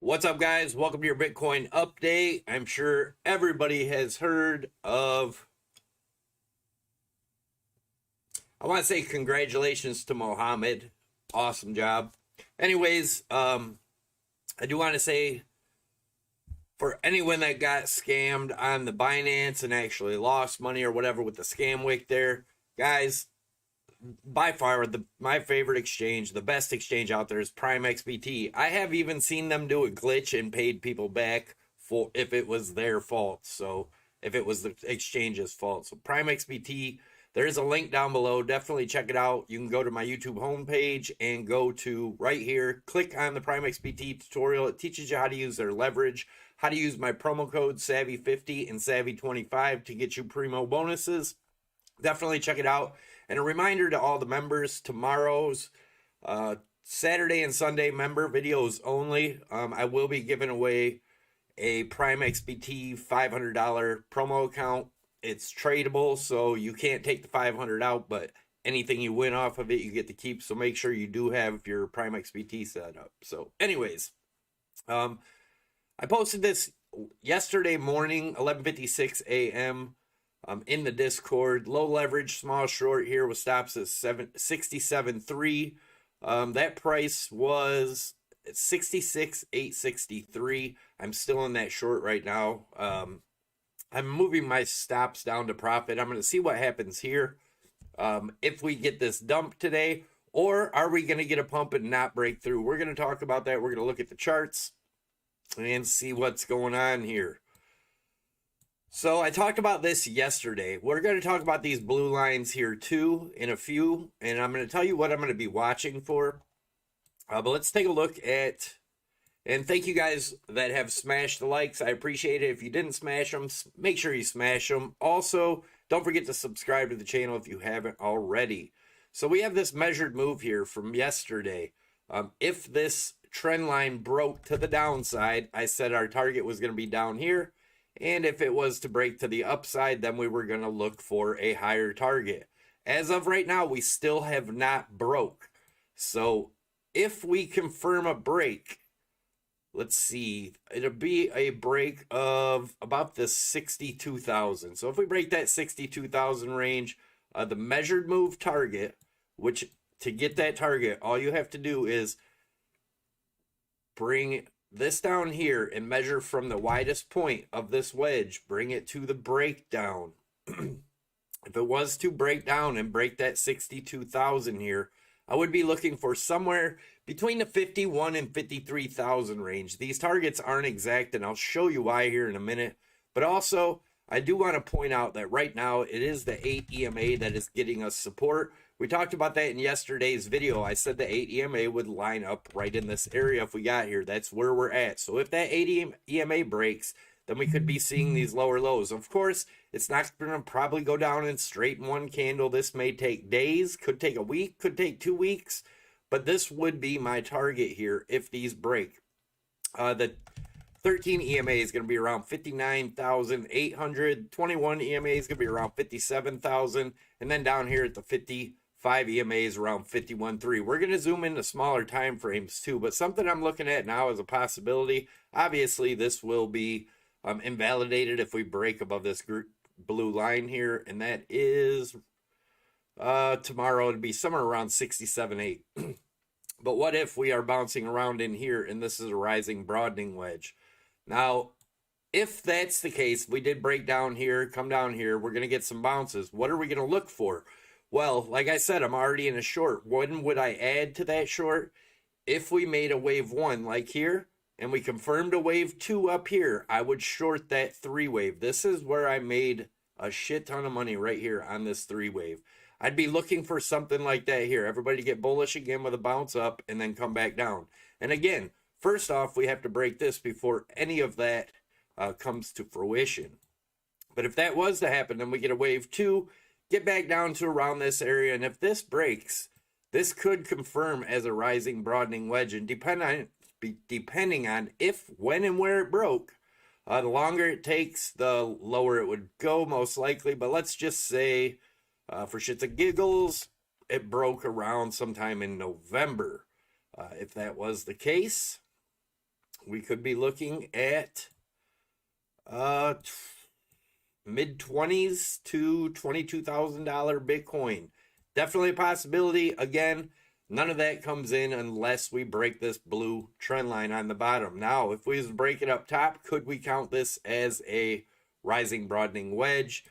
What's up, guys? Welcome to your Bitcoin update. I'm sure everybody has heard of, I want to say congratulations to Mohammed. Awesome job. Anyways, I do want to say for anyone that got scammed on the Binance and actually lost money or whatever with the scam wick there, guys, by far my favorite exchange, the best exchange out there is PHEMEX. I have even seen them do a glitch and paid people back for if it was their fault. So if it was the exchange's fault. So PHEMEX, there is a link down below. Definitely check it out. You can go to my YouTube homepage and go to right here. Click on the PHEMEX tutorial. It teaches you how to use their leverage, how to use my promo code Savvy50 and Savvy25 to get you primo bonuses. Definitely check it out. And a reminder to all the members, tomorrow's Saturday and Sunday member videos only. I will be giving away a PHEMEX $500 promo account. It's tradable, so you can't take the 500 out, but anything you win off of it, you get to keep. So make sure you do have your PHEMEX set up. So anyways, I posted this yesterday morning, 11:56 a.m., in the Discord. Low leverage, small short here with stops at 67.3. That price was 66,863. I'm still in that short right now. I'm moving my stops down to profit. I'm going to see what happens here. If we get this dump today, or are we going to get a pump and not break through? We're going to talk about that. We're going to look at the charts and see what's going on here. So I talked about this yesterday. We're going to talk about these blue lines here too in a few, and I'm going to tell you what I'm going to be watching for. But let's take a look at, and thank you guys that have smashed the likes. I appreciate it. If you didn't smash them, make sure you smash them. Also, don't forget to subscribe to the channel if you haven't already. So we have this measured move here from yesterday. If this trend line broke to the downside, I said our target was going to be down here. And if it was to break to the upside, then we were going to look for a higher target. As of right now, we still have not broke. So if we confirm a break, let's see, it'll be a break of about the 62,000. So if we break that 62,000 range, the measured move target, which to get that target, all you have to do is bring this down here and measure from the widest point of this wedge, bring it to the breakdown. If it was to break down and break that 62,000 here, I would be looking for somewhere between the 51 and 53,000 range. These targets aren't exact, and I'll show you why here in a minute. But also, I do want to point out that right now it is the 8 EMA that is getting us support. We talked about that in yesterday's video. I said the 8 EMA would line up right in this area if we got here. That's where we're at. So if that 8 EMA breaks, then we could be seeing these lower lows. Of course, it's not going to probably go down in straight in one candle. This may take days, could take a week, could take 2 weeks. But this would be my target here if these break. The 13 EMA is going to be around 59,800. 21 EMA is going to be around 57,000. And then down here at the 55 EMA is around 51.3. We're going to zoom into smaller time frames too. But something I'm looking at now is a possibility. Obviously, this will be invalidated if we break above this blue line here. And that is tomorrow. It'll be somewhere around 67.8. But what if we are bouncing around in here and this is a rising broadening wedge? Now, if that's the case, we did break down here, come down here, we're going to get some bounces. What are we going to look for? Well, like I said, I'm already in a short. When would I add to that short? If we made a wave 1 like here, and we confirmed a wave 2 up here, I would short that 3 wave. This is where I made a shit ton of money right here on this 3 wave. I'd be looking for something like that here. Everybody get bullish again with a bounce up and then come back down. And again, first off, we have to break this before any of that comes to fruition. But if that was to happen, then we get a wave 2, get back down to around this area. And if this breaks, this could confirm as a rising broadening wedge. And depending on if, when, and where it broke, the longer it takes, the lower it would go most likely. But let's just say, for shits and giggles, it broke around sometime in November. If that was the case, we could be looking at mid 20s to $22,000 Bitcoin. Definitely a possibility. Again, none of that comes in unless we break this blue trend line on the bottom. Now, if we just break it up top, could we count this as a rising broadening wedge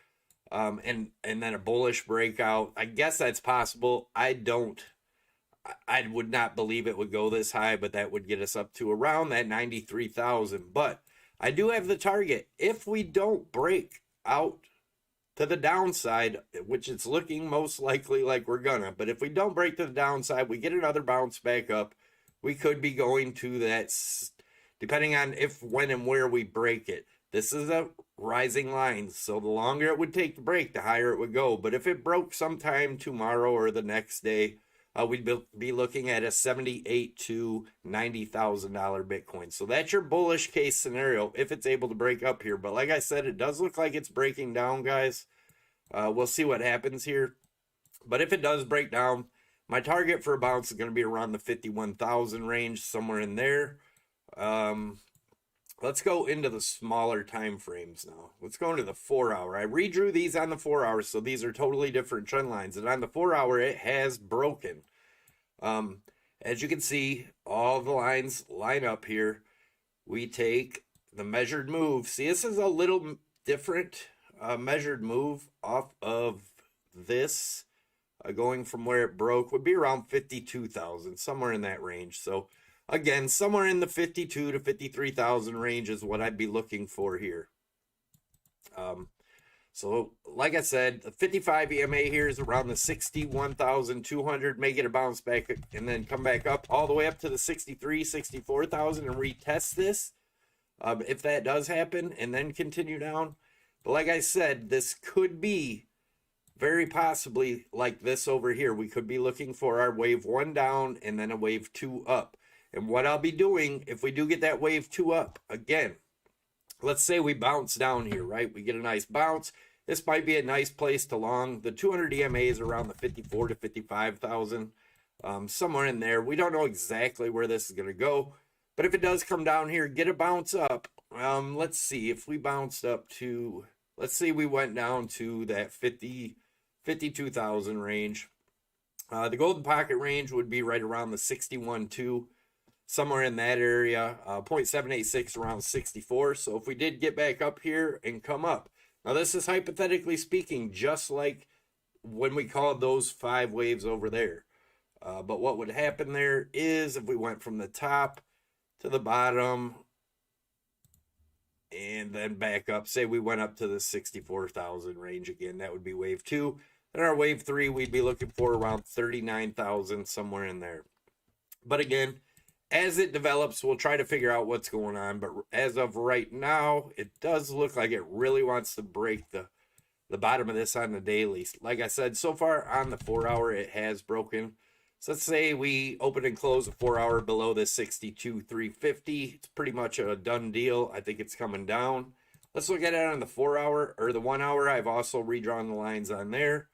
and then a bullish breakout? I guess that's possible. I would not believe it would go this high, but that would get us up to around that 93,000. But I do have the target. If we don't break out to the downside, which it's looking most likely like we're gonna, but if we don't break to the downside, we get another bounce back up, we could be going to that, depending on if, when, and where we break it. This is a rising line, so the longer it would take to break, the higher it would go. But if it broke sometime tomorrow or the next day, we'd be looking at a $78,000 to $90,000 Bitcoin. So that's your bullish case scenario if it's able to break up here. But like I said, it does look like it's breaking down, guys. We'll see what happens here. But if it does break down, my target for a bounce is going to be around the 51,000 range, somewhere in there. Let's go into the smaller time frames now. Let's go into the 4 hour. I redrew these on the 4 hours, so these are totally different trend lines. And on the 4 hour, it has broken. As you can see, all the lines line up here. We take the measured move. See, this is a little different measured move off of this. Going from where it broke would be around 52,000, somewhere in that range. So again, somewhere in the 52 to 53,000 range is what I'd be looking for here. So like I said, the 55 EMA here is around the 61,200. May get a bounce back and then come back up all the way up to the 63, 64,000 and retest this. If that does happen, and then continue down. But like I said, this could be very possibly like this over here. We could be looking for our wave 1 down and then a wave 2 up. And what I'll be doing, if we do get that wave 2 up, again, let's say we bounce down here, right? We get a nice bounce. This might be a nice place to long. The 200 EMA is around the 54 to 55,000, somewhere in there. We don't know exactly where this is going to go. But if it does come down here, get a bounce up. Let's see if we bounced up to, let's say we went down to that 52,000 range. The golden pocket range would be right around the 61.2. Somewhere in that area, 0.786 around 64. So if we did get back up here and come up, now this is hypothetically speaking, just like when we called those 5 waves over there. But what would happen there is if we went from the top to the bottom and then back up, say we went up to the 64,000 range again, that would be wave 2. Then our wave 3, we'd be looking for around 39,000, somewhere in there. But again, as it develops, we'll try to figure out what's going on. But as of right now, it does look like it really wants to break the bottom of this on the daily. Like I said, so far on the 4 hour, it has broken. So let's say we open and close a 4 hour below the 62,350. It's pretty much a done deal. I think it's coming down. Let's look at it on the 4 hour or the 1 hour. I've also redrawn the lines on there.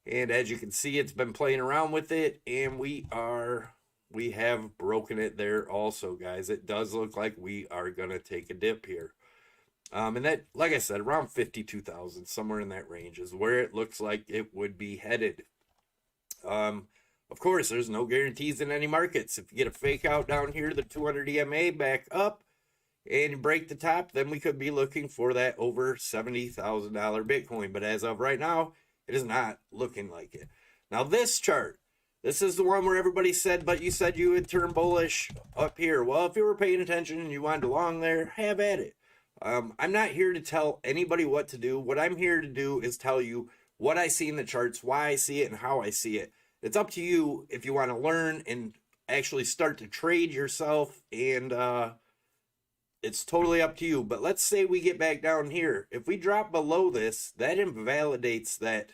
And as you can see, it's been playing around with it. And we have broken it there also, guys. It does look like we are going to take a dip here. And that, like I said, around 52,000, somewhere in that range is where it looks like it would be headed. Of course, there's no guarantees in any markets. If you get a fake out down here, the 200 EMA back up and break the top, then we could be looking for that over $70,000 Bitcoin. But as of right now, it is not looking like it. Now this chart, this is the one where everybody said, but you said you would turn bullish up here. Well, if you were paying attention and you wanted to long there, have at it. I'm not here to tell anybody what to do. What I'm here to do is tell you what I see in the charts, why I see it, and how I see it. It's up to you if you want to learn and actually start to trade yourself, and it's totally up to you. But let's say we get back down here. If we drop below this, that invalidates that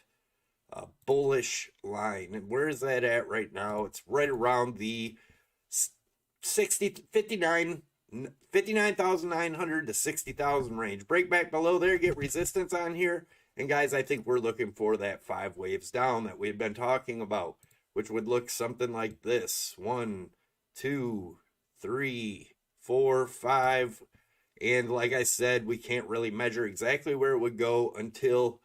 bullish line. And where is that at right now? It's right around the 59,900 to 60,000 range. Break back below there, get resistance on here. And guys, I think we're looking for that 5 waves down that we've been talking about, which would look something like this. 1, 2, 3, 4, 5. And like I said, we can't really measure exactly where it would go until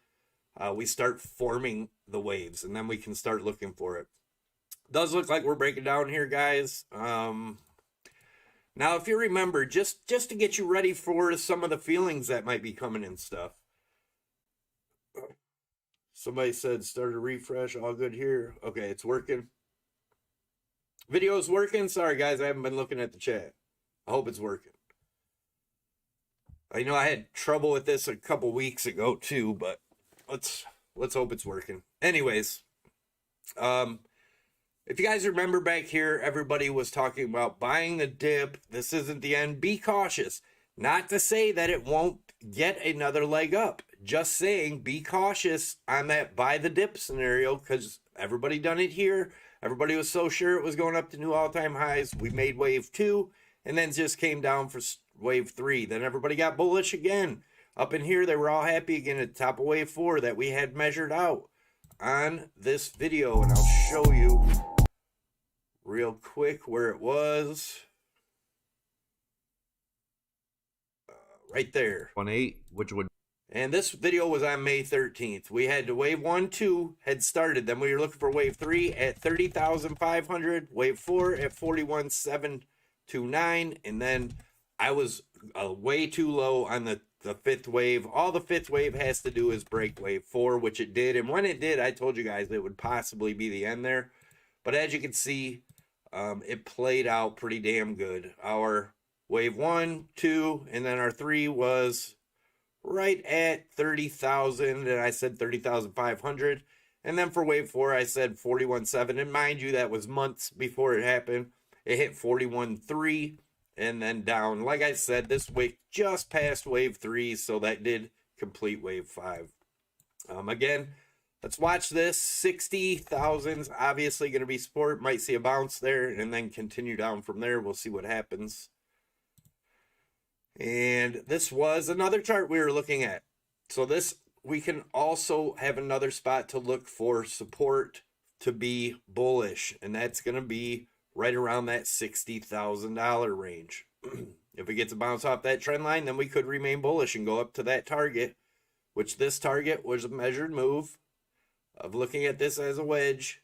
we start forming the waves, and then we can start looking for it. Does look like we're breaking down here, guys. Now, if you remember, just to get you ready for some of the feelings that might be coming and stuff. Somebody said start a refresh. All good here. Okay, it's working. Video's working. Sorry, guys, I haven't been looking at the chat. I hope it's working. I know I had trouble with this a couple weeks ago too, but let's hope it's working. Anyways, if you guys remember back here, everybody was talking about buying the dip. This isn't the end. Be cautious. Not to say that it won't get another leg up. Just saying, be cautious on that buy the dip scenario, because everybody done it here. Everybody was so sure it was going up to new all-time highs. We made wave 2, and then just came down for wave 3. Then everybody got bullish again. Up in here, they were all happy again at the top of wave 4 that we had measured out on this video. And I'll show you real quick where it was. Right there. 1.8, which would... And this video was on May 13th. We had wave 1, 2 had started. Then we were looking for wave 3 at 30,500. Wave 4 at 41,729. And then I was way too low on the fifth wave. All the fifth wave has to do is break wave 4, which it did. And when it did, I told you guys it would possibly be the end there. But as you can see, it played out pretty damn good. Our wave 1, 2, and then our 3 was right at 30,000, and I said 30,500. And then for wave 4, I said 41.7. And mind you, that was months before it happened. It hit 41.3 and then down. Like I said, this wick just passed wave 3, so that did complete wave 5. Again, let's watch this. 60,000's obviously going to be support. Might see a bounce there and then continue down from there. We'll see what happens. And this was another chart we were looking at. So this, we can also have another spot to look for support to be bullish. And that's going to be right around that $60,000 range. If it gets a bounce off that trend line, then we could remain bullish and go up to that target, which this target was a measured move of looking at this as a wedge.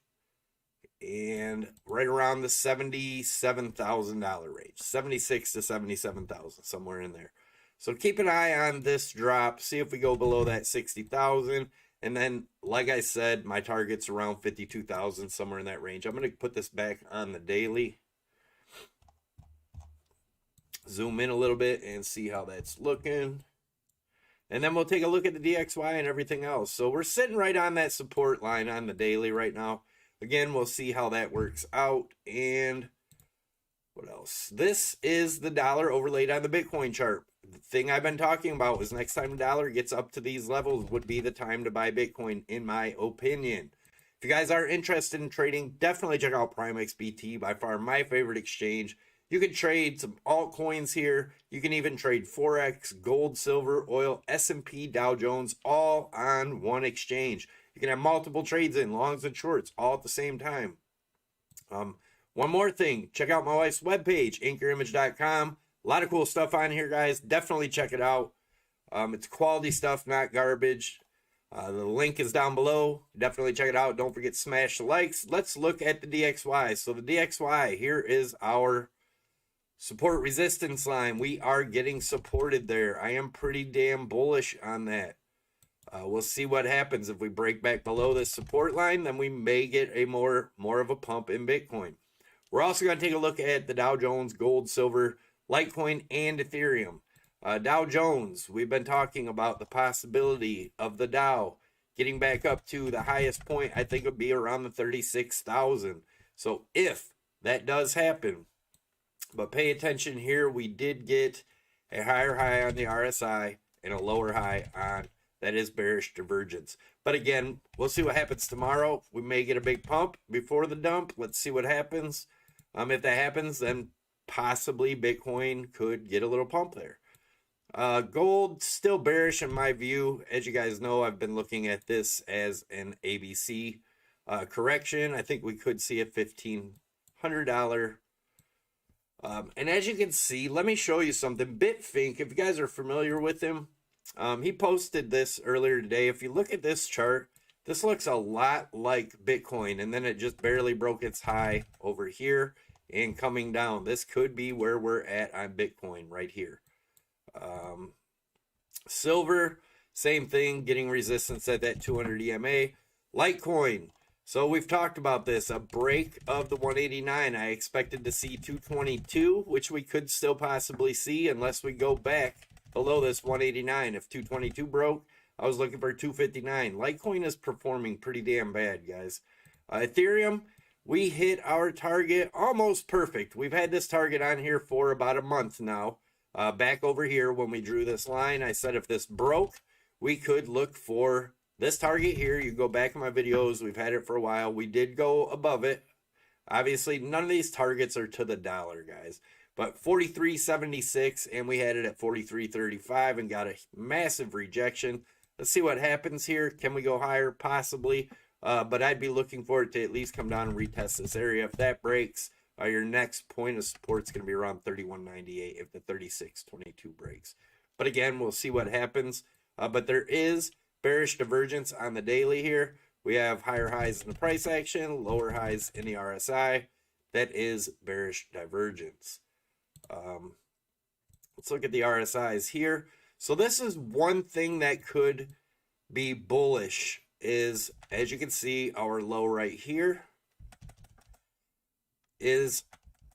And right around the $77,000 range, 76 to 77,000, somewhere in there. So keep an eye on this drop. See if we go below that 60,000. And then, like I said, my target's around 52,000, somewhere in that range. I'm going to put this back on the daily. Zoom in a little bit and see how that's looking. And then we'll take a look at the DXY and everything else. So we're sitting right on that support line on the daily right now. Again, we'll see how that works out. And what else? This is the dollar overlaid on the Bitcoin chart. The thing I've been talking about is next time the dollar gets up to these levels would be the time to buy Bitcoin, in my opinion. If you guys are interested in trading, definitely check out PHEMEX BT, by far my favorite exchange. You can trade some altcoins here. You can even trade Forex, gold, silver, oil, S&P, Dow Jones, all on one exchange. You can have multiple trades in, longs and shorts, all at the same time. One more thing, check out my wife's webpage, anchorimage.com. A lot of cool stuff on here, guys. Definitely check it out. It's quality stuff, not garbage. The link is down below. Definitely check it out. Don't forget to smash the likes. Let's look at the DXY. So the DXY, here is our support resistance line. We are getting supported there. I am pretty damn bullish on that. We'll see what happens. If we break back below this support line, then we may get a more of a pump in Bitcoin. We're also going to take a look at the Dow Jones, gold, silver, Litecoin, and Ethereum. Dow Jones, we've been talking about the possibility of the Dow getting back up to the highest point. I think it would be around the 36,000. So if that does happen, but pay attention here, we did get a higher high on the RSI and a lower high on that is bearish divergence. But again, we'll see what happens tomorrow. We may get a big pump before the dump. Let's see what happens. If that happens, then possibly Bitcoin could get a little pump there. Gold, still bearish in my view. As you guys know, I've been looking at this as an ABC correction. I think we could see a $1,500 And as you can see, let me show you something. Bitfink, if you guys are familiar with him, he posted this earlier today. If you look at this chart, this looks a lot like Bitcoin, and then it just barely broke its high over here and coming down. This could be where we're at on Bitcoin right here. Silver, same thing, getting resistance at that 200 EMA. Litecoin, so we've talked about this, a break of the 189. I expected to see 222, which we could still possibly see unless we go back below this 189. If 222 broke, I was looking for 259. Litecoin is performing pretty damn bad, guys. Ethereum, we hit our target almost perfect. We've had this target on here for about a month now. Back over here when we drew this line, I said if this broke, we could look for this target here. You go back in my videos, we've had it for a while. We did go above it. Obviously, none of these targets are to the dollar, guys. But 43.76, and we had it at 43.35 and got a massive rejection. Let's see what happens here. Can we go higher? Possibly. But I'd be looking for it to at least come down and retest this area. If that breaks, your next point of support is going to be around 31.98 if the 36.22 breaks. But again, we'll see what happens. But there is bearish divergence on the daily here. We have higher highs in the price action, lower highs in the RSI. That is bearish divergence. Let's look at the RSIs here. So this is one thing that could be bullish is, as you can see, our low right here is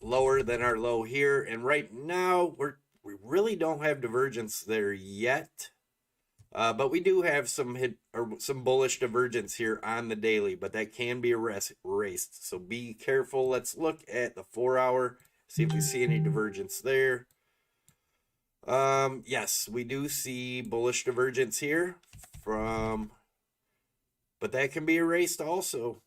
lower than our low here. And right now, we really don't have divergence there yet. But we do have some bullish divergence here on the daily, but that can be erased. So be careful. Let's look at the 4-hour, see if we see any divergence there. Yes, we do see bullish divergence here but that can be erased also.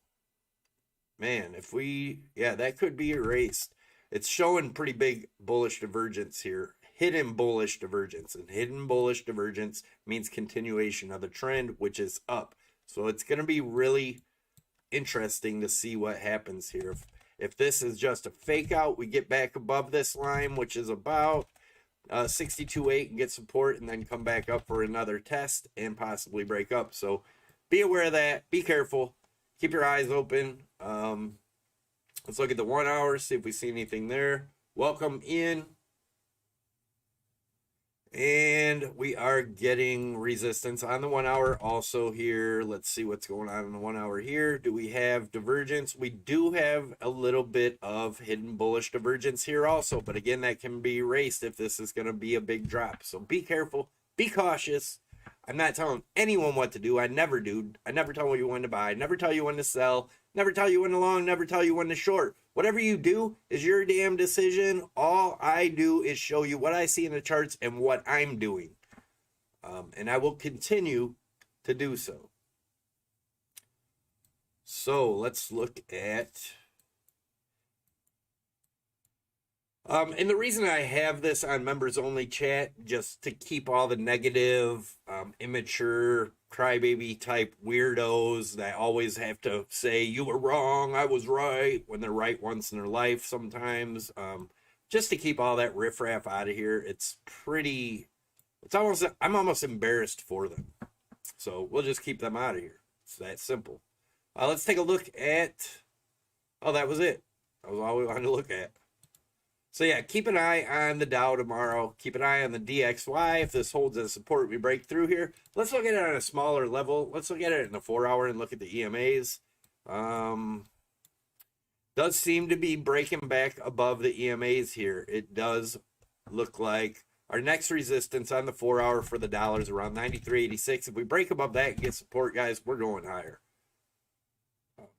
Man, that could be erased. It's showing pretty big bullish divergence here. Hidden bullish divergence, and hidden bullish divergence means continuation of the trend, which is up. So it's going to be really interesting to see what happens here. If this is just a fake out, we get back above this line, which is about 62.8, and get support, and then come back up for another test and possibly break up. So be aware of that. Be careful. Keep your eyes open. Let's look at the 1 hour, see if we see anything there. Welcome in. And we are getting resistance on the 1 hour also here. Let's see what's going on in the 1 hour here. Do we have divergence? We do have a little bit of hidden bullish divergence here also. But again, that can be erased if this is going to be a big drop. So be careful. Be cautious. I'm not telling anyone what to do. I never do. I never tell you when to buy. I never tell you when to sell. Never tell you when to long. Never tell you when to short. Whatever you do is your damn decision. All I do is show you what I see in the charts and what I'm doing. And I will continue to do so. So let's look at... and the reason I have this on members only chat, just to keep all the negative, immature, crybaby type weirdos that always have to say, you were wrong, I was right, when they're right once in their life sometimes. Just to keep all that riffraff out of here. I'm almost embarrassed for them. So we'll just keep them out of here. It's that simple. Let's take a look at, that was it. That was all we wanted to look at. So yeah, keep an eye on the Dow tomorrow. Keep an eye on the DXY. If this holds as support, we break through here. Let's look at it on a smaller level. Let's look at it in the 4 hour and look at the EMAs. Does seem to be breaking back above the EMAs here. It does look like our next resistance on the 4 hour for the dollar is around 93.86. If we break above that and get support, guys, we're going higher.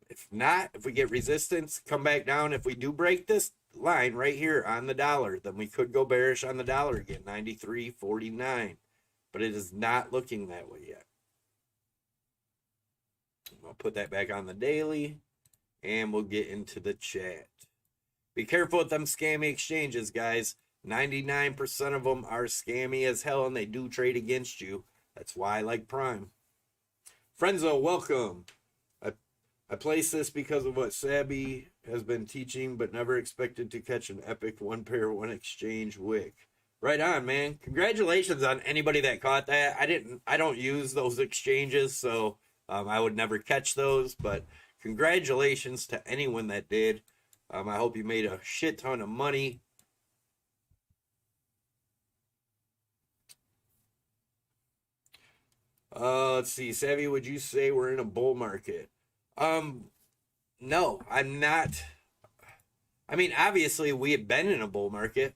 If not, if we get resistance, come back down. If we do break this line right here on the dollar, then we could go bearish on the dollar again, 93.49. But it is not looking that way yet. I'll put that back on the daily, and we'll get into the chat. Be careful with them scammy exchanges, guys. 99% of them are scammy as hell, and they do trade against you. That's why I like Prime. Frenzo, welcome. I place this because of what Savvy has been teaching, but never expected to catch an epic one pair, one exchange wick. Right on, man. Congratulations on anybody that caught that. I don't use those exchanges, so I would never catch those, but congratulations to anyone that did. I hope you made a shit ton of money. Let's see. Savvy, would you say we're in a bull market? No, I'm not. I mean, obviously we have been in a bull market,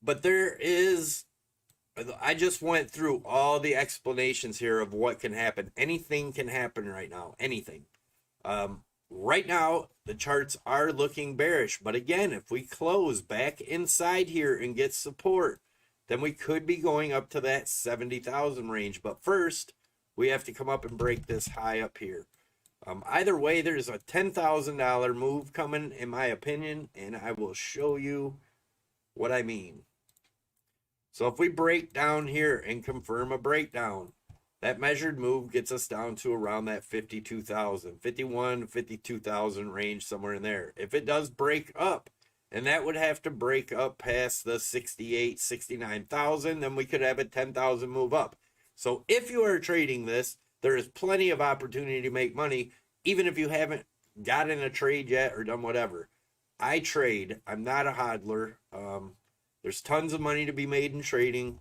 but I just went through all the explanations here of what can happen. Anything can happen right now. Anything. Right now, the charts are looking bearish. But again, if we close back inside here and get support, then we could be going up to that 70,000 range. But first, we have to come up and break this high up here. Either way, there's a $10,000 move coming, in my opinion, and I will show you what I mean. So if we break down here and confirm a breakdown, that measured move gets us down to around that 52,000, 51, 52,000 range, somewhere in there. If it does break up, and that would have to break up past the 68, 69,000, then we could have a 10,000 move up. So if you are trading this, there is plenty of opportunity to make money, even if you haven't got in a trade yet or done whatever. I trade. I'm not a hodler. There's tons of money to be made in trading.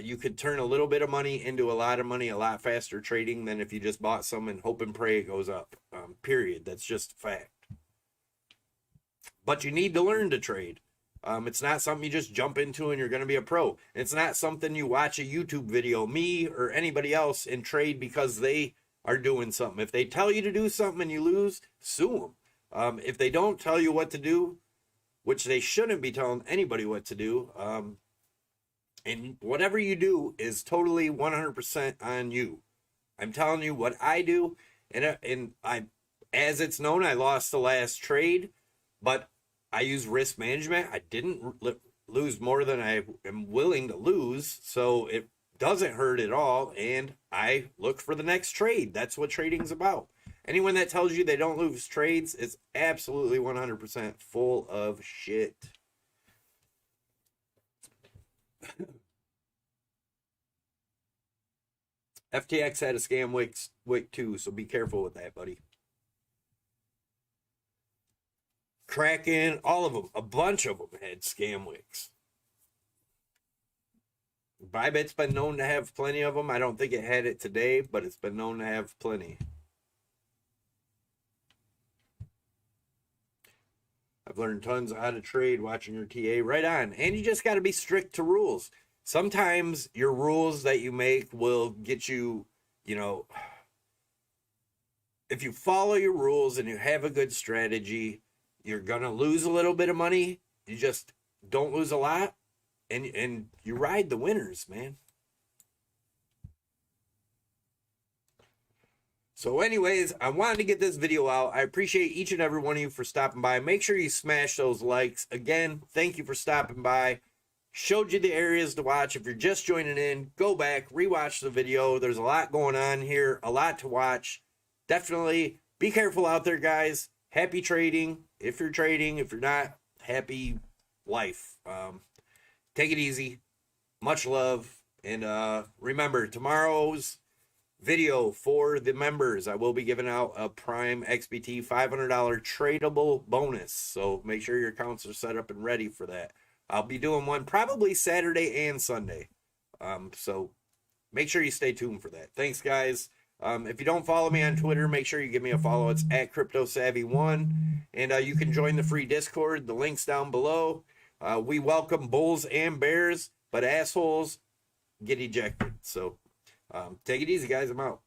You could turn a little bit of money into a lot of money a lot faster trading than if you just bought some and hope and pray it goes up. Period. That's just a fact. But you need to learn to trade. It's not something you just jump into and you're going to be a pro. It's not something you watch a YouTube video, me or anybody else, and trade because they are doing something. If they tell you to do something and you lose, sue them. If they don't tell you what to do, which they shouldn't be telling anybody what to do, and whatever you do is totally 100% on you. I'm telling you what I do, and as it's known, I lost the last trade, but I use risk management. I didn't lose more than I am willing to lose, so it doesn't hurt at all, and I look for the next trade. That's what trading's about. Anyone that tells you they don't lose trades is absolutely 100% full of shit. FTX had a scam wick too, so be careful with that, buddy. Kraken, all of them, a bunch of them had scam wicks. BYBIT's been known to have plenty of them. I don't think it had it today, but it's been known to have plenty. I've learned tons of how to trade watching your TA. Right on. And you just got to be strict to rules. Sometimes your rules that you make will get you, if you follow your rules and you have a good strategy, you're going to lose a little bit of money. You just don't lose a lot. And you ride the winners, man. So anyways, I wanted to get this video out. I appreciate each and every one of you for stopping by. Make sure you smash those likes. Again, thank you for stopping by. Showed you the areas to watch. If you're just joining in, go back, rewatch the video. There's a lot going on here, a lot to watch. Definitely be careful out there, guys. Happy trading. If you're trading, if you're not, happy life. Take it easy. Much love. And remember, tomorrow's video for the members, I will be giving out a Prime XBT $500 tradable bonus. So make sure your accounts are set up and ready for that. I'll be doing one probably Saturday and Sunday. So make sure you stay tuned for that. Thanks, guys. If you don't follow me on Twitter, make sure you give me a follow. It's at CryptoSavvy1. And you can join the free Discord. The link's down below. We welcome bulls and bears, but assholes get ejected. So take it easy, guys. I'm out.